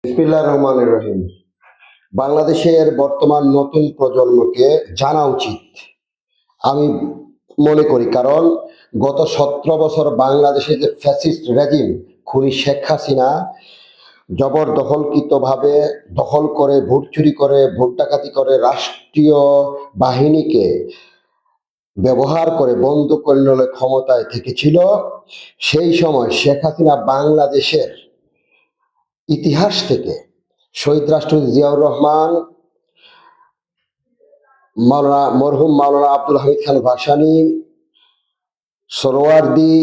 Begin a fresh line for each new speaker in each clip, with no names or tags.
বিসমিল্লাহির রহমানির রহিম। বাংলাদেশের বর্তমান নতুন প্রজন্মকে জানা উচিত আমি মনে করি, কারণ গত 17 বছর বাংলাদেশে যে ফ্যাসিস্ট রেজিম খুনি শেখ হাসিনা জবরদখলকৃতভাবে দখল করে, ভোট চুরি করে, ভোট ডাকাতি করে, রাষ্ট্রীয় বাহিনীকে ব্যবহার করে বন্ধ করে নিলে ক্ষমতায় থেকেছিল। সেই সময় শেখ হাসিনা বাংলাদেশের ইতিহাস থেকে শহীদ রাষ্ট্রপতি জিয়াউর রহমান, মরহুম মাওলানা আব্দুল হামিদ খান ভাসানী, সোহরাওয়ার্দী,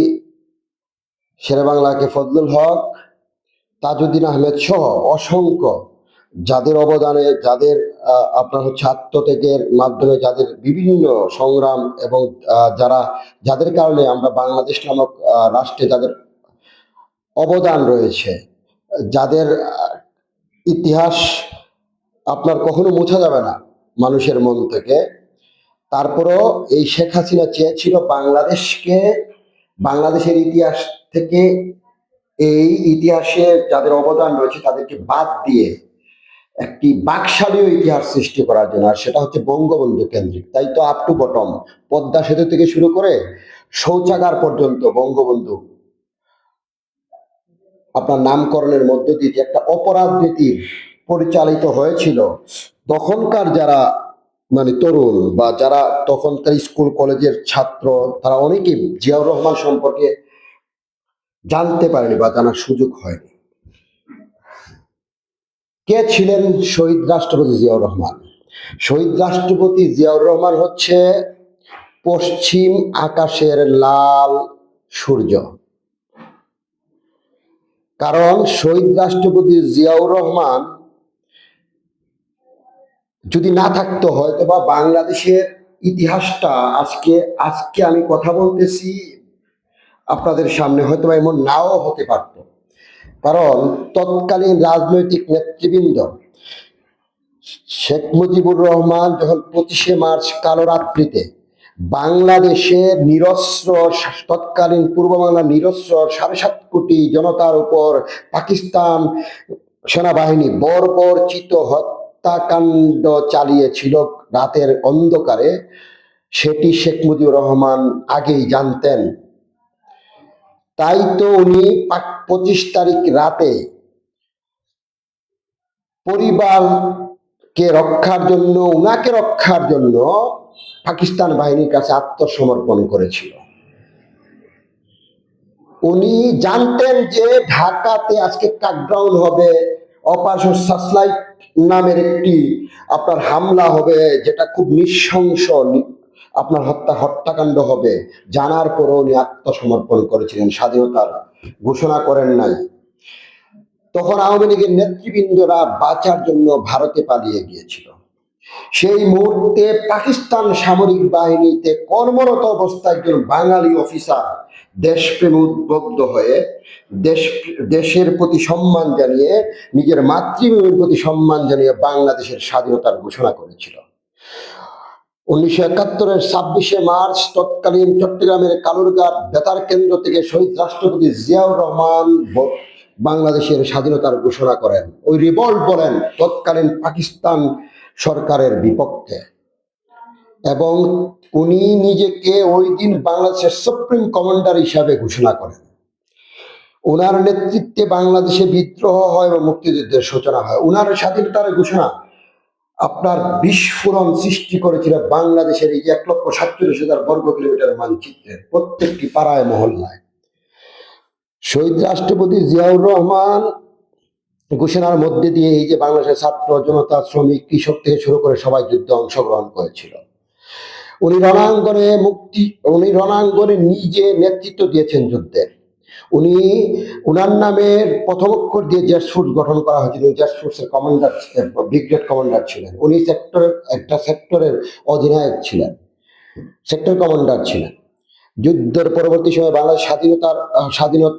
শেরেবাংলাকে ফজলুল হক, তাজউদ্দিন আহমেদ সহ অসংখ্য যাদের অবদানে, যাদের আপনার আত্মত্যাগের মাধ্যমে, যাদের বিভিন্ন সংগ্রাম এবং যাদের কারণে আমরা বাংলাদেশ নামক রাষ্ট্রে যাদের অবদান রয়েছে, যাদের ইতিহাস আপনার কখনো মোছা যাবে না মানুষের মন থেকে। তারপরও এই শেখ হাসিনা চেয়েছিল বাংলাদেশের ইতিহাস থেকে, এই ইতিহাসে যাদের অবদান রয়েছে তাদেরকে বাদ দিয়ে একটি বাকশালীয় ইতিহাস সৃষ্টি করার জন্য, আর সেটা হচ্ছে বঙ্গবন্ধু কেন্দ্রিক। তাই তো আপ টু বটম, পদ্মা সেতু থেকে শুরু করে শৌচাগার পর্যন্ত বঙ্গবন্ধু আপনার নামকরণের মধ্য দিয়ে যে একটা অপরাধ নীতি পরিচালিত হয়েছিল, তখনকার যারা তরুণ বা যারা তখনকার স্কুল কলেজের ছাত্র, তারা অনেকেই জিয়াউর রহমান সম্পর্কে জানতে পারেনি বা জানার সুযোগ হয়নি। কে ছিলেন শহীদ রাষ্ট্রপতি জিয়াউর রহমান? শহীদ রাষ্ট্রপতি জিয়াউর রহমান হচ্ছে পশ্চিম আকাশের লাল সূর্য। কারণ শহীদ রাষ্ট্রপতি জিয়াউর রহমান যদি না থাকতো, হয়তো বা বাংলাদেশের ইতিহাসটা আজকে আমি কথা বলতেছি আপনাদের সামনে, হয়তো বা এমন নাও হতে পারত। কারণ তৎকালীন রাজনৈতিক নেতৃবৃন্দ শেখ মুজিবুর রহমান যখন 25শে মার্চ কালো রাত্রিতে বাংলাদেশের নিরস্ত্র, তৎকালীন পূর্ব বাংলার নিরস্ত্র 7.5 কোটি জনতার উপর পাকিস্তান সেনাবাহিনী বর্বরচিত হত্যাকাণ্ড চালিয়েছিল রাতের অন্ধকারে, সেটি শেখ মুজিবুর রহমান আগেই জানতেন। তাই তো উনি 25 তারিখ রাতে পরিবারকে রক্ষার জন্য, উনাকে রক্ষার জন্য পাকিস্তান বাহিনীর কাছে আত্মসমর্পণ করেছিল। উনি জানতেন যে ঢাকাতে আজকে কাকডাউন হবে, অপারেশন সার্চলাইট নামের একটি আপনার হামলা হবে, যেটা খুব নৃশংস আপনার হত্যাকাণ্ড হবে। জানার পরও উনি আত্মসমর্পণ করেছিলেন, স্বাধীনতার ঘোষণা করেন নাই। তখন আওয়ামী লীগের নেতৃবৃন্দরা বাঁচার জন্য ভারতে পালিয়ে গিয়েছিল। সেই মুহূর্তে পাকিস্তান সামরিক বাহিনীতে কর্মরত অবস্থায় একজন বাঙালি অফিসার দেশপ্রেম উদ্বুদ্ধ হয়ে দেশের প্রতি সম্মান জানিয়ে, নিজের মাতৃভূমির প্রতি সম্মান জানিয়ে বাংলাদেশের স্বাধীনতার ঘোষণা করেছিল। 1971-এর 26শে মার্চ তৎকালীন চট্টগ্রামের কালুরঘাট বেতার কেন্দ্র থেকে শহীদ রাষ্ট্রপতি জিয়াউর রহমান বাংলাদেশের স্বাধীনতার ঘোষণা করেন। ওই রিভল্ট বলেন তৎকালীন পাকিস্তান সরকারের বিপক্ষে, এবং উনি নিজেকে ওই দিন বাংলাদেশের সুপ্রিম কমান্ডার হিসাবে ঘোষণা করেন। ওনার নেতৃত্বে বাংলাদেশে বিদ্রোহ হয় এবং মুক্তিযুদ্ধের সূচনা হয়। ওনার স্বাধীনতার ঘোষণা আপনার বিস্ফোরণ সৃষ্টি করেছিল বাংলাদেশের এই যে 1,47,000 বর্গ কিলোমিটার মানচিত্রের প্রত্যেকটি পাড়ায় মহল্লায়। শহীদ রাষ্ট্রপতি জিয়াউর রহমান ঘোষণার মধ্যে দিয়ে এই যে বাংলাদেশের ছাত্র জনতা, শ্রমিক, কৃষক থেকে শুরু করে সবাই যুদ্ধে অংশগ্রহণ করেছিল। উনি রণাঙ্গনে নিজে নেতৃত্ব দিয়েছেন যুদ্ধে। উনার নামের প্রথম অক্ষর দিয়ে জেড ফোর্স গঠন করা হয়েছিল। জেড ফোর্সের কমান্ডার, ব্রিগেড কমান্ডার ছিলেন উনি। একটা সেক্টরের অধিনায়ক ছিলেন, সেক্টর কমান্ডার ছিলেন। যুদ্ধের পরবর্তী সময় বাংলাদেশ স্বাধীনতা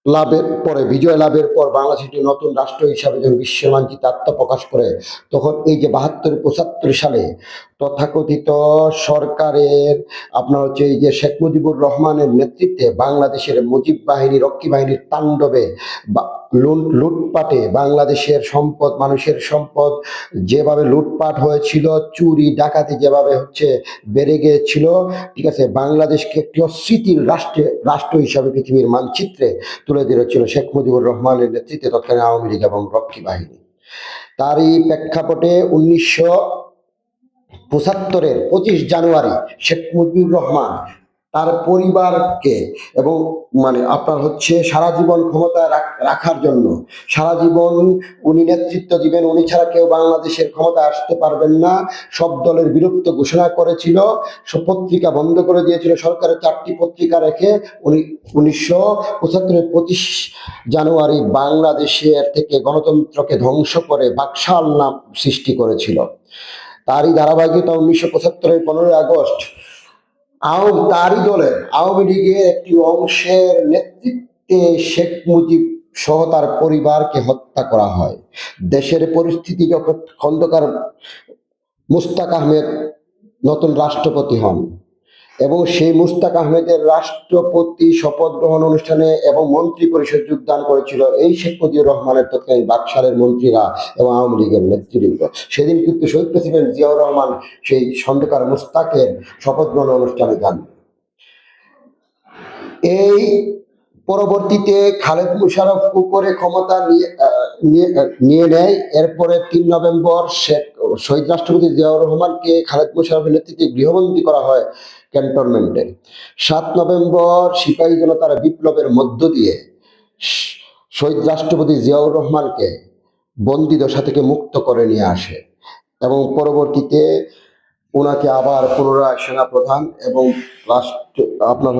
লাভের পরে, বিজয় লাভের পর বাংলাদেশ একটি নতুন রাষ্ট্র হিসাবে যখন বিশ্বের মানচিত্রে আত্মপ্রকাশ করে, তখন এই যে 72-75 সালে তথাকথিত সরকারের আপনার এই যে শেখ মুজিবুর রহমানের নেতৃত্বে বাংলাদেশের মুজিব বাহিনী, রক্ষী বাহিনীর তাণ্ডবে লুটপাটে বাংলাদেশের সম্পদ, মানুষের সম্পদ যেভাবে লুটপাট হয়েছিল, চুরি ডাকাতি যেভাবে বেড়ে গিয়েছিল, ঠিক আছে, বাংলাদেশকে একটি অস্থিতির রাষ্ট্র হিসাবে পৃথিবীর মানচিত্রে তুলে ধরেছিল শেখ মুজিবুর রহমানের নেতৃত্বে তৎকালীন আওয়ামী লীগ এবং রক্ষী বাহিনী। তারই প্রেক্ষাপটে 1975-এর 25 জানুয়ারি শেখ মুজিবুর রহমান তার পরিবারকে এবং আপনার সারা জীবন ক্ষমতায় রাখার জন্য, সারা জীবন উনি নেতৃত্ব দিবেন, উনি ছাড়া কেউ বাংলাদেশের ক্ষমতায় আসতে পারবেন না, সব দলের বিলুপ্ত ঘোষণা করেছিল, সব পত্রিকা বন্ধ করে দিয়েছিল, সরকারের 4টি পত্রিকা রেখে উনি 1975-এর 25 জানুয়ারি বাংলাদেশের থেকে গণতন্ত্রকে ধ্বংস করে বাকশাল নাম সৃষ্টি করেছিল। তারই ধারাবাহিকতা 1975-এর 15ই আগস্ট তারই দলের আওয়ামী লীগের একটি অংশের নেতৃত্বে শেখ মুজিব সহ তার পরিবারকে হত্যা করা হয়। দেশের পরিস্থিতি যখন খন্দকার মুস্তাক আহমেদ নতুন রাষ্ট্রপতি হন এবং সেই মুস্তাক আহমেদের রাষ্ট্রপতি শপথ গ্রহণ অনুষ্ঠানে এবং মন্ত্রী পরিষদ যোগদান করেছিল এই শেখ মুজিবুর রহমানের তৎকালীন বাকশালের মন্ত্রীরা এবং আওয়ামী লীগের নেতৃবৃন্দ। সেদিন কিন্তু শহীদ প্রেসিডেন্ট জিয়াউর রহমান সেই খন্দকার মুস্তাকের শপথ গ্রহণ অনুষ্ঠানে যান। এই পরবর্তীতে খালেদ মোশাররফ উপরে ক্ষমতা নিয়ে নেয়। এরপরে 3 নভেম্বর শহীদ রাষ্ট্রপতি জিয়াউর রহমানকে খালেদ মোশাররফের নেতৃত্বে গৃহবন্দী করা হয় ক্যান্টনমেন্টে। 7 নভেম্বর সিপাহী জনতার বিপ্লবের মধ্য দিয়ে শহীদ রাষ্ট্রপতি জিয়াউর রহমানকে বন্দিদশা থেকে মুক্ত করে নিয়ে আসে এবং পরবর্তীতে ওনাকে আবার পুনরায় সেনাপ্রধান এবং আপনার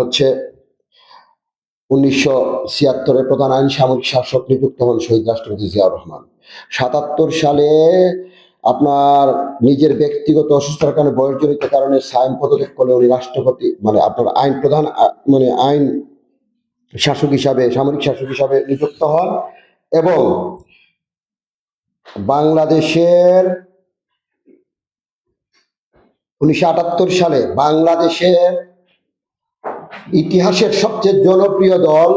1976-এর প্রধান আইন সামরিক শাসক নিযুক্ত হন শহীদ রাষ্ট্রপতি জিয়াউর রহমান। 77 সালে আপনার নিজের ব্যক্তিগত অসুস্থতার কারণে বয়সজনিত কারণে সায়েম পদত্যাগ করলে উনি রাষ্ট্রপতি আপনার আইন প্রধান আইন শাসক হিসাবে, সামরিক শাসক হিসাবে নিযুক্ত হন এবং বাংলাদেশের 1978 সালে বাংলাদেশের ইতিহাসের সবচেয়ে জনপ্রিয় দল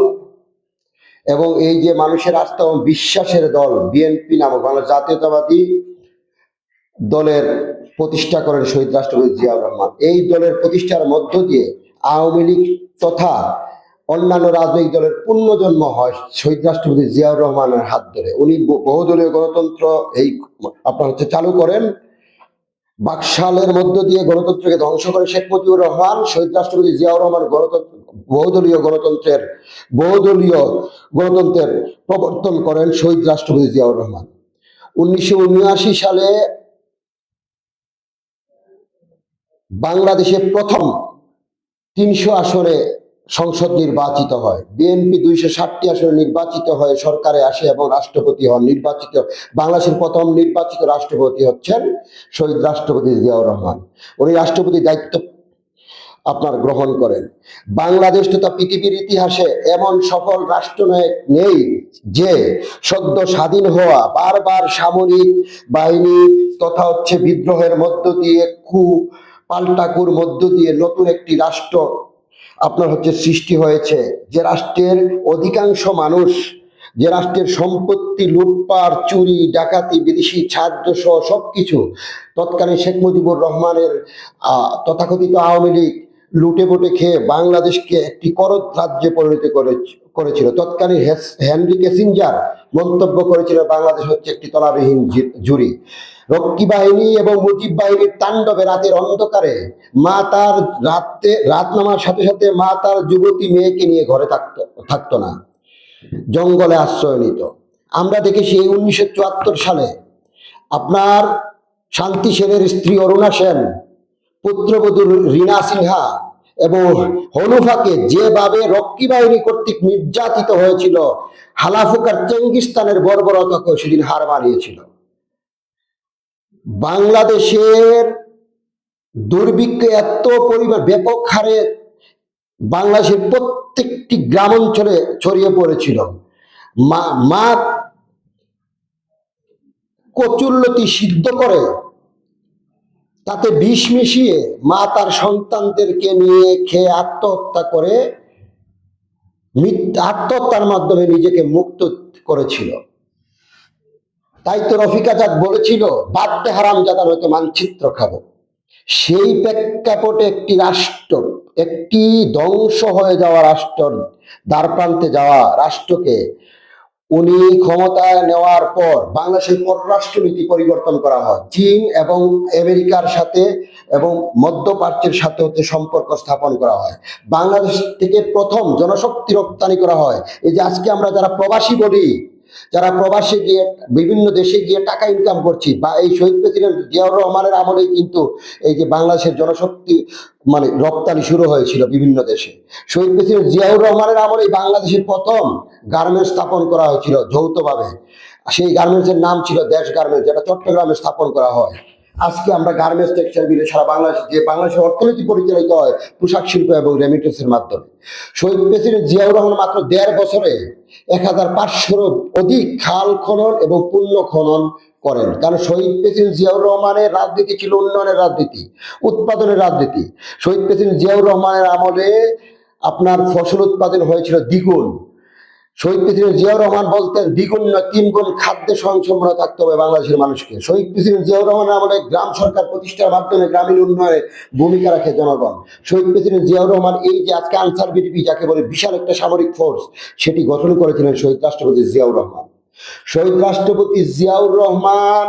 এবং এই যে মানুষের আস্থা এবং বিশ্বাসের দল বিএনপি নামক বাংলা জাতীয়তাবাদী দলের প্রতিষ্ঠা করেন শহীদ রাষ্ট্রপতি জিয়াউর রহমান। এই দলের প্রতিষ্ঠার মধ্য দিয়ে আওয়ামী লীগ তথা অন্যান্য রাজনৈতিক দলের পুনর্জন্ম হয় শহীদ রাষ্ট্রপতি জিয়াউর রহমানের হাত ধরে। উনি বহুদলীয় গণতন্ত্র চালু করেন। বাকশালের মধ্য দিয়ে গণতন্ত্রকে ধ্বংস করে শেখ মুজিবুর রহমান, শহীদ রাষ্ট্রপতি জিয়াউর রহমান বহুদলীয় গণতন্ত্রের প্রবর্তন করেন শহীদ রাষ্ট্রপতি জিয়াউর রহমান। 1979 সালে বাংলাদেশে প্রথম 300 আসনে সংসদ নির্বাচিত হয়। বিএনপি 260টি আসনে নির্বাচিত হয়ে সরকারে আসে এবং রাষ্ট্রপতি হন। বাংলাদেশের প্রথম নির্বাচিত রাষ্ট্রপতি হচ্ছেন শহীদ রাষ্ট্রপতি জিয়াউর রহমান। উনি রাষ্ট্রপতি দায়িত্ব গ্রহণ করেন। বাংলাদেশ তথা পৃথিবীর ইতিহাসে এমন সফল রাষ্ট্রনায়ক নেই যে সদ্য স্বাধীন হওয়া বারবার সামরিক বাহিনী তথা বিদ্রোহের মধ্য দিয়ে পাল্টাকুর মধ্য দিয়ে নতুন একটি রাষ্ট্র সৃষ্টি হয়েছে, যে রাষ্ট্রের অধিকাংশ মানুষ, যে রাষ্ট্রের সম্পত্তি লুটপাট, চুরি ডাকাতি, বিদেশি ছাত্র সহ সবকিছু তৎকালীন শেখ মুজিবুর রহমানের তথাকথিত আওয়ামী লীগ লুটে পুটে খেয়ে বাংলাদেশকে একটি করদ রাজ্যে পরিণত করেছিল। তৎকালীন হেনরি কিসিঞ্জার মন্তব্য করেছিল বাংলাদেশ একটি তলাবিহীন ঝুড়ি। রক্ষী বাহিনী এবং মুজিব বাহিনীর তাণ্ডবে রাতের অন্ধকারে রাত নামার সাথে সাথে মা তার যুবতী মেয়েকে নিয়ে ঘরে থাকতো না, জঙ্গলে আশ্রয় নিত। আমরা দেখেছি 1974 সালে আপনার শান্তি সেনের স্ত্রী অরুণা সেন, পুত্রবধূ রীনা সিনহা এবং হনুফাকে যেভাবে রক্ষী বাহিনী কর্তৃক নির্যাতিত হয়েছিল, হালাফুকার চেঙ্গিস্তানের বর্বরতাকে সেদিন হার মানিয়েছিল। বাংলাদেশের দুর্ভিক্ষ এত পরিমাণ ব্যাপক হারে বাংলাদেশের প্রত্যেকটি গ্রাম অঞ্চলে ছড়িয়ে পড়েছিল। মা কচুরলতি সিদ্ধ করে তাতে বিষ মিশিয়ে মা তার সন্তানদেরকে নিয়ে খেয়ে আত্মহত্যা করে আত্মহত্যার মাধ্যমে নিজেকে মুক্ত করেছিল। তাই তো রফিক আজাদ বলেছিল, বাদ্যে হারাম জাদা নয়তো মানচিত্র খাবো। সেই প্রেক্ষাপটে একটি রাষ্ট্র, একটি ধ্বংস হয়ে যাওয়া রাষ্ট্র, দ্বারপ্রান্তে যাওয়া রাষ্ট্রকে উনি ক্ষমতায় নেওয়ার পর বাংলাদেশের পররাষ্ট্রনীতি পরিবর্তন করা হয়। চীন এবং আমেরিকার সাথে এবং মধ্যপ্রাচ্যের সাথে হচ্ছে সম্পর্ক স্থাপন করা হয়। বাংলাদেশ থেকে প্রথম জনশক্তি রপ্তানি করা হয়। এই যে আজকে আমরা যারা প্রবাসী বলি, যারা প্রবাসে গিয়ে বিভিন্ন দেশে গিয়ে টাকা ইনকাম করছি, বা এই শহীদ প্রেসিডেন্ট জিয়াউর রহমানের আমলেই কিন্তু এই যে বাংলাদেশের জনশক্তি রপ্তানি শুরু হয়েছিল বিভিন্ন দেশে। শহীদ প্রেসিডেন্ট জিয়াউর রহমানের আমলেই বাংলাদেশের প্রথম গার্মেন্টস স্থাপন করা হয়েছিল যৌথভাবে। সেই গার্মেন্টসের নাম ছিল দেশ গার্মেন্টস, যেটা চট্টগ্রামে স্থাপন করা হয়। আজকে আমরা গার্মেন্টস টেক্সটাইল মিলে সারা বাংলাদেশ, যে বাংলাদেশের অর্থনীতি পরিচালিত হয় পোশাক শিল্প এবং রেমিটেন্সের মাধ্যমে। শহীদ প্রেসিডেন্ট জিয়াউর রহমান মাত্র ১.৫ বছরে ১,৫০০-রও অধিক খাল খনন এবং পুণ্য খনন করেন। কারণ শহীদ প্রেসিডেন্ট জিয়াউর রহমানের রাজনীতি ছিল উন্নয়নের রাজনীতি, উৎপাদনের রাজনীতি। শহীদ প্রেসিডেন্ট জিয়াউর রহমানের আমলে আপনার ফসল উৎপাদন হয়েছিল দ্বিগুণ। শহীদ প্রেসিডেন্ট জিয়াউর রহমান বলতেন, দ্বিগুণ না ৩ গুণ খাদ্যে স্বয়ংসম্পূর্ণ থাকতে হবে বাংলাদেশের মানুষকে। শহীদ প্রেসিডেন্ট জিয়াউর রহমানের আমলে গ্রাম সরকার প্রতিষ্ঠার মাধ্যমে গ্রামীণ উন্নয়নে ভূমিকা রাখে জনগণ। শহীদ প্রেসিডেন্ট জিয়াউর রহমান এই যে আজকে আনসার বিডিপি যাকে বলে বিশাল একটা সামরিক ফোর্স, সেটি গঠন করেছিলেন শহীদ রাষ্ট্রপতি জিয়াউর রহমান। শহীদ রাষ্ট্রপতি জিয়াউর রহমান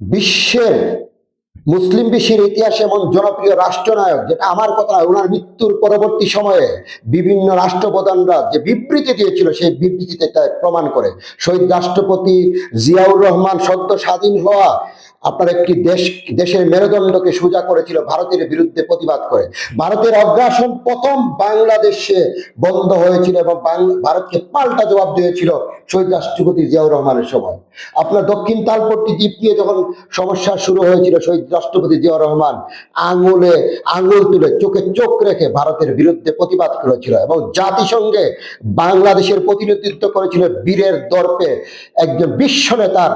বিশ্বের মুসলিম বিশ্বের ইতিহাসে এমন জনপ্রিয় রাষ্ট্রনায়ক, যেটা আমার কথা, ওনার মৃত্যুর পরবর্তী সময়ে বিভিন্ন রাষ্ট্রপ্রধানরা যে বিবৃতি দিয়েছিল সেই বিবৃতিতে তা প্রমাণ করে। শহীদ রাষ্ট্রপতি জিয়াউর রহমান সদ্য স্বাধীন হওয়া আপনার একটি দেশের মেরুদণ্ডকে সোজা করেছিল ভারতের বিরুদ্ধে প্রতিবাদ করে। ভারতের অগ্রাসন প্রথম বাংলাদেশে বন্ধ হয়েছিল এবং ভারতকে পাল্টা জবাব দিয়েছিল শহীদ রাষ্ট্রপতি জিয়াউর রহমানের সময়। আপনার দক্ষিণ তালপট্টি দ্বীপ নিয়ে যখন সমস্যা শুরু হয়েছিল, শহীদ রাষ্ট্রপতি জিয়াউর রহমান আঙুল তুলে চোখে চোখ রেখে ভারতের বিরুদ্ধে প্রতিবাদ করেছিল এবং জাতিসংঘে বাংলাদেশের প্রতিনিধিত্ব করেছিল বীরের দর্পে একজন বিশ্ব নেতার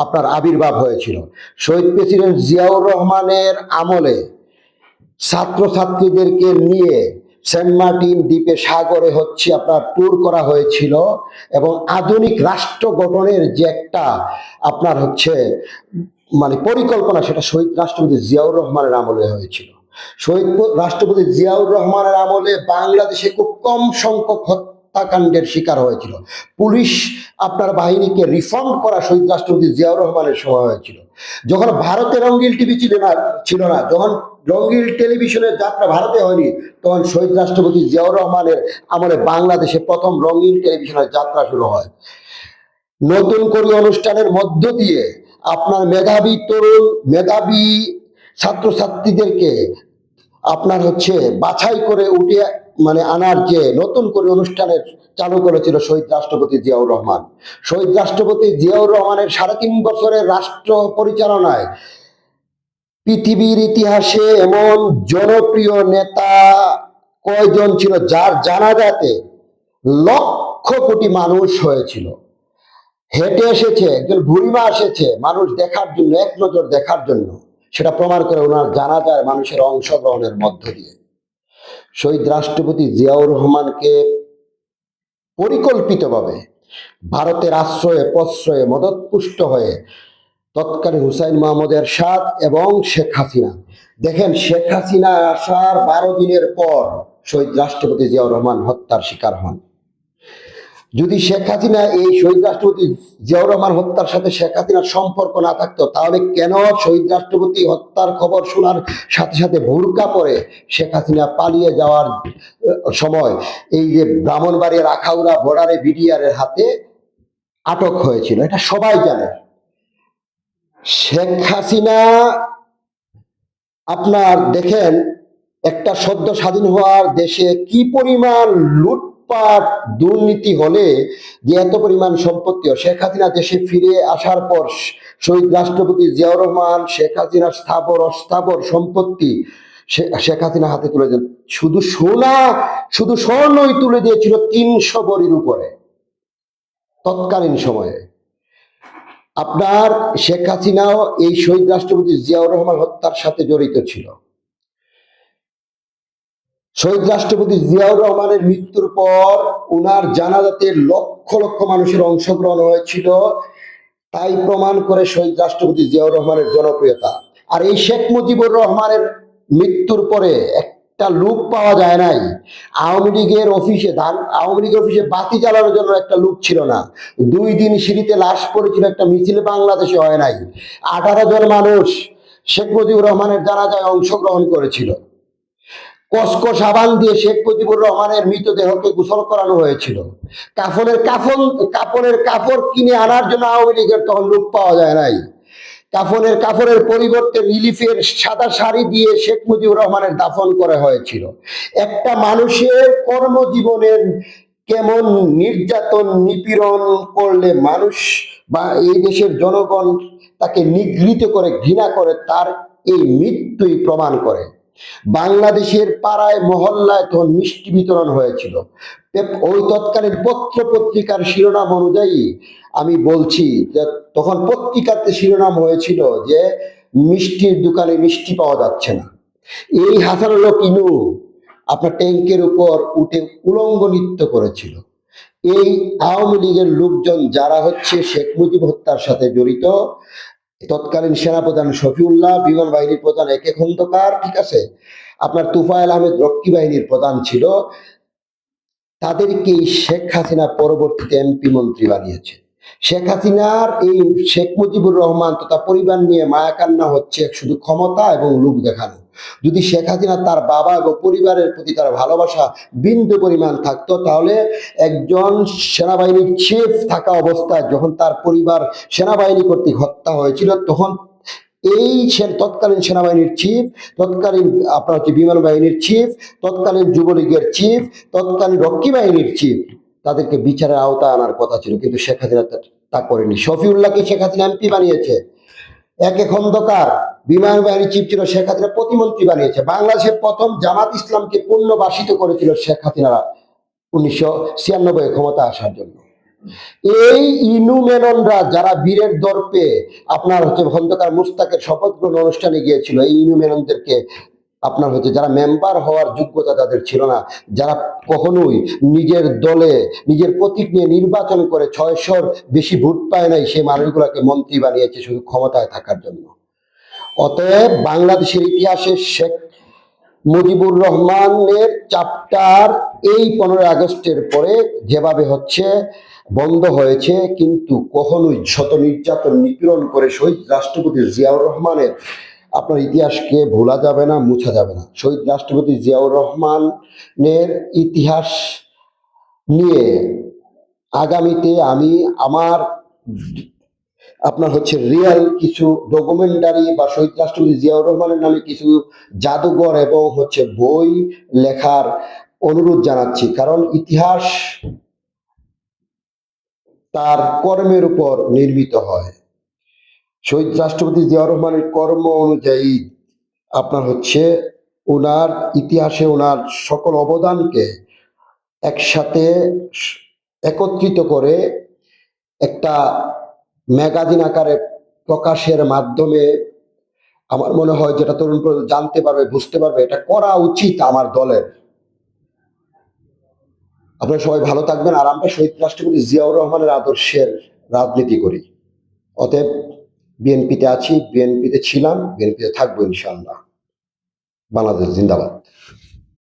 আপনার আবির্ভাব হয়েছিল। শহীদ প্রেসিডেন্ট জিয়াউর রহমানের আমলে ছাত্রছাত্রীদেরকে নিয়ে সেন্ট মার্টিন দ্বীপে সাগরে হচ্ছে আপনার ট্যুর করা হয়েছিল এবং আধুনিক রাষ্ট্র গঠনের যে একটা আপনার হচ্ছে পরিকল্পনা, সেটা শহীদ রাষ্ট্রপতি জিয়াউর রহমানের আমলে হয়েছিল। শহীদ রাষ্ট্রপতি জিয়াউর রহমানের আমলে বাংলাদেশে খুব কম সংখ্যক হত্যাকাণ্ডের শিকার হয়েছিল। পুলিশ আপনার বাহিনীকে রিফর্ম করা শহীদ রাষ্ট্রপতি জিয়াউর রহমানের সময় হয়েছিল। যখন ভারতে রঙ্গিল টিভি ছিল না, যখন রঙ্গিল টেলিভিশনের যাত্রা ভারতে হয়নি, তখন শহীদ রাষ্ট্রপতি জিয়াউর রহমানের আমলে বাংলাদেশে প্রথম রঙ্গিল টেলিভিশনের যাত্রা শুরু হয়। নতুন করে অনুষ্ঠানের মধ্য দিয়ে আপনার মেধাবী ছাত্রছাত্রীদেরকে আপনার হচ্ছে বাছাই করে উঠে আনার যে নতুন করে অনুষ্ঠানের চালু করেছিল শহীদ রাষ্ট্রপতি জিয়াউর রহমান। শহীদ রাষ্ট্রপতি জিয়াউর রহমানের ৩.৫ বছরের রাষ্ট্র পরিচালনায় পৃথিবীর ইতিহাসে এমন জনপ্রিয় নেতা কয়জন ছিল যার জানাজাতে লক্ষ কোটি মানুষ হয়েছিল। হেঁটে এসেছে, একজন বুড়িমা এসেছে মানুষ দেখার জন্য, এক নজর দেখার জন্য। সেটা প্রমাণ করে ওনার জানাজায় মানুষের অংশগ্রহণের মধ্য দিয়ে। শহীদ রাষ্ট্রপতি জিয়াউর রহমানকে পরিকল্পিতভাবে ভারতের আশ্রয়ে প্রশ্রয়ে মদতপুষ্ট হয়ে তৎকালীন হুসাইন মোহাম্মদ এরশাদ এবং শেখ হাসিনা, দেখেন শেখ হাসিনা আসার ১২ দিনের পর শহীদ রাষ্ট্রপতি জিয়াউর রহমান হত্যার শিকার হন। যদি শেখ হাসিনা এই শহীদ রাষ্ট্রপতি জিয়াউর রহমান হত্যার সাথে শেখ হাসিনার সম্পর্ক না থাকতো, তাহলে কেন শহীদ রাষ্ট্রপতি হত্যার খবর শোনার সাথে সাথে ভুরকা পরে শেখ হাসিনা পালিয়ে যাওয়ার সময় এই যে ব্রাহ্মণবাড়িয়ার আখাউড়া বর্ডারে বিডিআরের হাতে আটক হয়েছিল? এটা সবাই জানে। শেখ হাসিনা আপনার দেখেন একটা সদ্য স্বাধীন হওয়ার দেশে কি পরিমাণ লুটপাট দুর্নীতি হলে যে এত পরিমাণ সম্পত্তি। শেখ হাসিনা দেশে ফিরে আসার পর শহীদ রাষ্ট্রপতি জিয়াউর রহমান শেখ হাসিনার স্থাবর অস্থাবর সম্পত্তি শেখ হাসিনা হাতে তুলে দেন। শুধু স্বর্ণই তুলে দিয়েছিল ৩০০ ভরির উপরে তৎকালীন সময়ে। আপনার শেখ হাসিনাও এই শহীদ রাষ্ট্রপতি জিয়াউর রহমান হত্যার সাথে জড়িত ছিল। শহীদ রাষ্ট্রপতি জিয়াউর রহমানের মৃত্যুর পর উনার জানাজাতে লক্ষ লক্ষ মানুষের অংশগ্রহণ হয়েছিল, তাই প্রমাণ করে শহীদ রাষ্ট্রপতি জিয়াউর রহমানের জনপ্রিয়তা। আর এই শেখ মুজিবুর রহমানের মৃত্যুর পরে একটা লোক পাওয়া যায় নাই। আওয়ামী লীগের অফিসে বাতি জ্বালানোর জন্য একটা লোক ছিল না। 2 দিন সিঁড়িতে লাশ পড়েছিল, একটা মিছিল বাংলাদেশে হয় নাই। 18 জন মানুষ শেখ মুজিবুর রহমানের জানাজায় অংশগ্রহণ করেছিল। কসকো সাবান দিয়ে শেখ মুজিবুর রহমানের মৃতদেহকে গোসল করানো হয়েছিল। কাফনের কাপড় কিনে আনার জন্য আওয়ামী লীগের তখন লোক পাওয়া যায় নাই। কাপড়ের পরিবর্তে রিলিফের সাদা শাড়ি দিয়ে শেখ মুজিবুর রহমানের দাফন করা হয়েছিল। একটা মানুষের কর্মজীবনের কেমন নির্যাতন নিপীড়ন করলে মানুষ বা এই দেশের জনগণ তাকে নিগৃহীত করে, ঘৃণা করে, তার এই মৃত্যুই প্রমাণ করে। বাংলাদেশের পাড়ায় মহল্লায় তখন মিষ্টি বিতরণ হয়েছিল। ওই তৎকালীন পত্র পত্রিকার শিরোনাম অনুযায়ী আমি বলছি যে তখন পত্রিকাতে শিরোনাম হয়েছিল যে মিষ্টির দোকানে মিষ্টি পাওয়া যাচ্ছে না। এই হাসানুল হক ইনু আপনার ট্যাঙ্কের উপর উঠে উলঙ্গ নৃত্য করেছিল। এই আওয়ামী লীগের লোকজন যারা হচ্ছে শেখ মুজিব হত্যার সাথে জড়িত, তৎকালীন সেনাপ্রধান শফিউল্লাহ, বিমান বাহিনীর প্রধান একে খন্দকার, ঠিক আছে, আপনার তুফায়েল আহমেদ রক্ষী বাহিনীর প্রধান ছিল, তাদেরকেই শেখ হাসিনা পরবর্তীতে এমপি মন্ত্রী বানিয়েছে। শেখ হাসিনার এই শেখ মুজিবুর রহমান তথা পরিবার নিয়ে মায়াকান্না হচ্ছে শুধু ক্ষমতা এবং লোক দেখানো। যদি শেখ হাসিনা তার বাবা এবং পরিবারের প্রতি তার ভালোবাসা বিন্দু পরিমাণ থাকতো, তাহলে একজন সেনাবাহিনীর চিফ থাকা অবস্থায় যখন তার পরিবার সেনাবাহিনী কর্তৃক হত্যা হয়েছিল, তখন এই তৎকালীন সেনাবাহিনীর চিফ, তৎকালীন আপনার হচ্ছে বিমান বাহিনীর চিফ, তৎকালীন যুবলীগের চিফ, তৎকালীন রক্ষী বাহিনীর চিফ, তাদেরকে বিচারের আওতায় আনার কথা ছিল, কিন্তু শেখ হাসিনা তা করেনি। শফিউল্লাহকে শেখ হাসিনা এমপি বানিয়েছে। একে খন্দকার বিমান বাহিনীর চিফ ছিল, শেখ হাসিনা প্রতিমন্ত্রী বানিয়েছে। বাংলাদেশের প্রথম জামাত ইসলামকে পুনর্বাসিত করেছিল শেখ হাসিনা 1996 ক্ষমতা আসার জন্য। এই ইনু মেননরা যারা বীরের দর্পে আপনার হচ্ছে খন্দকার মুস্তাকের শপথ গ্রহণ অনুষ্ঠানে গিয়েছিল, এই ইনু মেননদেরকে আপনার হচ্ছে যারা মেম্বার হওয়ার যোগ্যতা তাদের ছিল না, যারা কখনোই নিজের দলে নিজের প্রতীক নিয়ে নির্বাচন করে 600-র বেশি ভোট পায় নাই, সেই মানুষগুলোকে মন্ত্রী বানিয়েছে শুধু ক্ষমতায় থাকার জন্য। অতএব বাংলাদেশের ইতিহাসে শেখ মুজিবুর রহমানের চ্যাপ্টার এই 15 আগস্টের পরে যেভাবে হচ্ছে বন্ধ হয়েছে, কিন্তু কখনোই শত নির্যাতন নিপীড়ন করে শহীদ রাষ্ট্রপতি জিয়াউর রহমানের আপনার ইতিহাসকে ভোলা যাবে না, মুছা যাবে না। শহীদ রাষ্ট্রপতি জিয়াউর রহমানের ইতিহাস নিয়ে আগামীতে আমি আমার আপনার হচ্ছে রিয়েল কিছু ডকুমেন্টারি বা শহীদ রাষ্ট্রপতি জিয়াউর রহমানের নামে কিছু জাদুঘর এবং হচ্ছে বই লেখার অনুরোধ জানাচ্ছি, কারণ ইতিহাস তার কর্মের উপর নির্মিত হয়। শহীদ রাষ্ট্রপতি জিয়াউর রহমানের কর্ম অনুযায়ী আপনার হচ্ছে ওনার ইতিহাসে ওনার সকল অবদানকে একসাথে একত্রিত করে একটা ম্যাগাজিন আকারে প্রকাশের মাধ্যমে আমার মনে হয় যেটা তরুণ প্রজন্ম জানতে পারবে, বুঝতে পারবে, এটা করা উচিত আমার দলের। আপনারা সবাই ভালো থাকবেন। আর আমরা শহীদ রাষ্ট্রপতি জিয়াউর রহমানের আদর্শের রাজনীতি করি। অতএব বিএনপিতে আছি, বিএনপিতে ছিলাম, বিএনপিতে থাকবো ইনশাআল্লাহ। বাংলাদেশ জিন্দাবাদ।